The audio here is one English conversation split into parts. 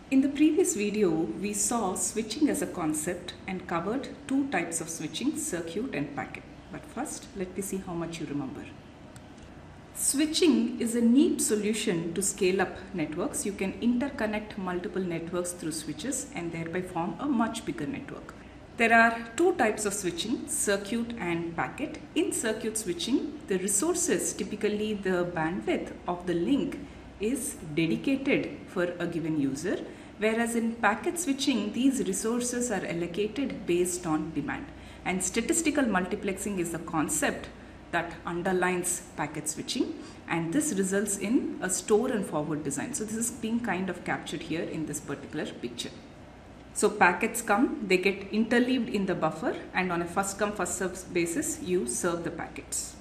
In the previous video, we saw switching as a concept and covered two types of switching, circuit and packet. But first, let me see how much you remember. Switching is a neat solution to scale up networks. You can interconnect multiple networks through switches and thereby form a much bigger network. There are two types of switching, circuit and packet. In circuit switching, the resources, typically the bandwidth of the link, is dedicated for a given user, whereas in packet switching, these resources are allocated based on demand. And statistical multiplexing is the concept that underlines packet switching, and this results in a store and forward design. So this is being kind of captured here in this particular picture. So packets come, they get interleaved in the buffer, and on a first come first served basis you serve the packets.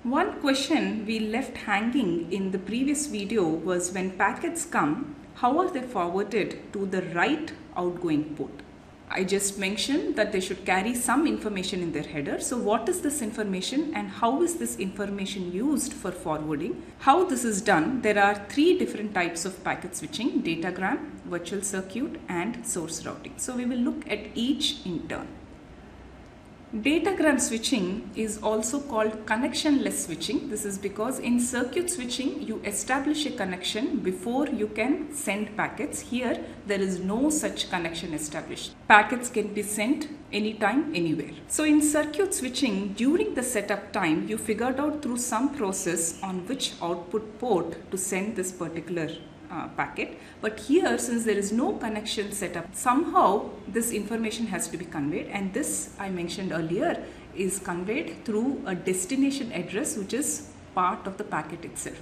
One question we left hanging in the previous video was, when packets come, how are they forwarded to the right outgoing port? I just mentioned that they should carry some information in their header. So what is this information and how is this information used for forwarding? How this is done, there are three different types of packet switching: datagram, virtual circuit and source routing. So we will look at each in turn. Datagram switching is also called connectionless switching. This is because in circuit switching you establish a connection before you can send packets. Here there is no such connection established. Packets can be sent anytime, anywhere. So in circuit switching, during the setup time, you figured out through some process on which output port to send this particular packet, but here, since there is no connection set up, somehow this information has to be conveyed, and this, I mentioned earlier, is conveyed through a destination address which is part of the packet itself.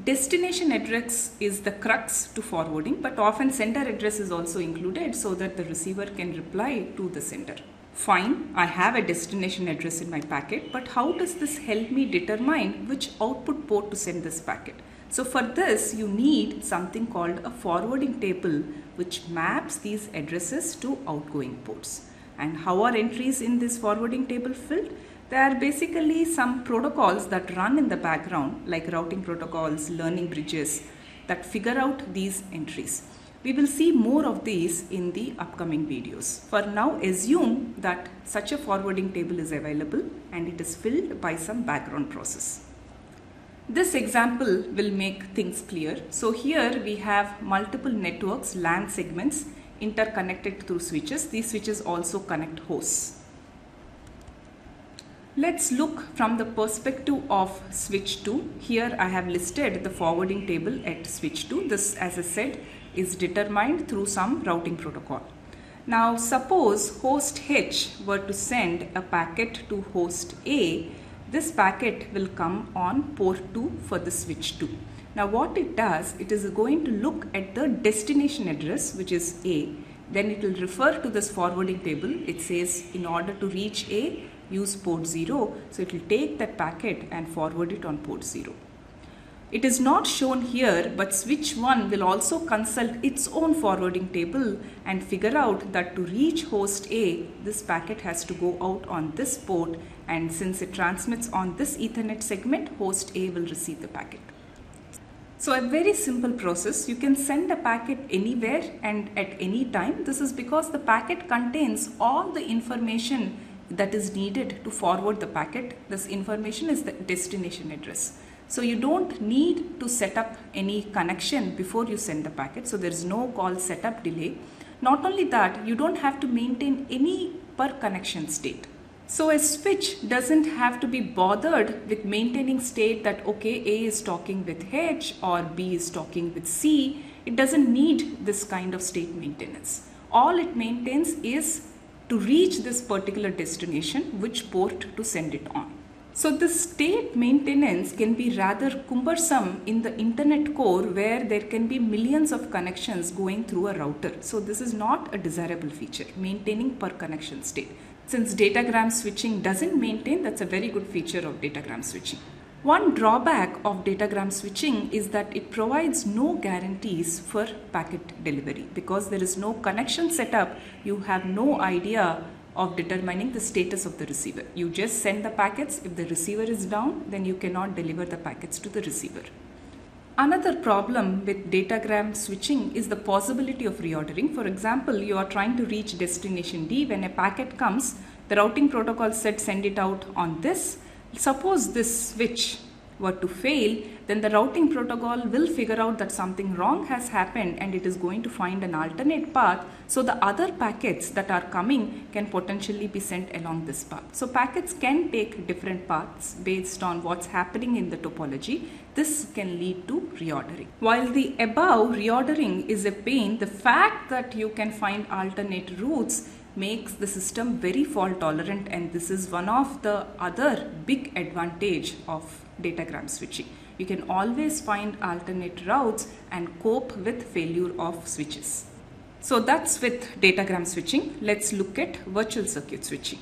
Destination address is the crux to forwarding, but often sender address is also included so that the receiver can reply to the sender. Fine, I have a destination address in my packet, but how does this help me determine which output port to send this packet? So for this, you need something called a forwarding table which maps these addresses to outgoing ports. And how are entries in this forwarding table filled? There are basically some protocols that run in the background, like routing protocols, learning bridges, that figure out these entries. We will see more of these in the upcoming videos. For now, assume that such a forwarding table is available and it is filled by some background process. This example will make things clear. So here we have multiple networks, LAN segments, interconnected through switches. These switches also connect hosts. Let's look from the perspective of switch 2. Here I have listed the forwarding table at switch 2. This, as I said, is determined through some routing protocol. Now suppose host H were to send a packet to host A. This packet will come on port 2 for the switch 2. Now what it does, it is going to look at the destination address, which is A. Then it will refer to this forwarding table. It says in order to reach A, use port 0. So it will take that packet and forward it on port 0. It is not shown here, but switch 1 will also consult its own forwarding table and figure out that to reach host A, this packet has to go out on this port, and since it transmits on this Ethernet segment, host A will receive the packet. So a very simple process. You can send a packet anywhere and at any time. This is because the packet contains all the information that is needed to forward the packet. This information is the destination address. So you don't need to set up any connection before you send the packet. So there is no call setup delay. Not only that, you don't have to maintain any per connection state. So a switch doesn't have to be bothered with maintaining state that, okay, A is talking with H or B is talking with C. It doesn't need this kind of state maintenance. All it maintains is to reach this particular destination, which port to send it on. So this state maintenance can be rather cumbersome in the internet core, where there can be millions of connections going through a router. So this is not a desirable feature, maintaining per connection state. Since datagram switching doesn't maintain, that's a very good feature of datagram switching. One drawback of datagram switching is that it provides no guarantees for packet delivery. Because there is no connection setup, you have no idea of determining the status of the receiver. You just send the packets. If the receiver is down, then you cannot deliver the packets to the receiver. Another problem with datagram switching is the possibility of reordering. For example, you are trying to reach destination D. When a packet comes, the routing protocol said send it out on this. Suppose this switch were to fail, then the routing protocol will figure out that something wrong has happened and it is going to find an alternate path, so the other packets that are coming can potentially be sent along this path. So packets can take different paths based on what's happening in the topology. This can lead to reordering. While the above reordering is a pain, the fact that you can find alternate routes makes the system very fault tolerant, and this is one of the other big advantage of datagram switching. You can always find alternate routes and cope with failure of switches. So that's with datagram switching. Let's look at virtual circuit switching.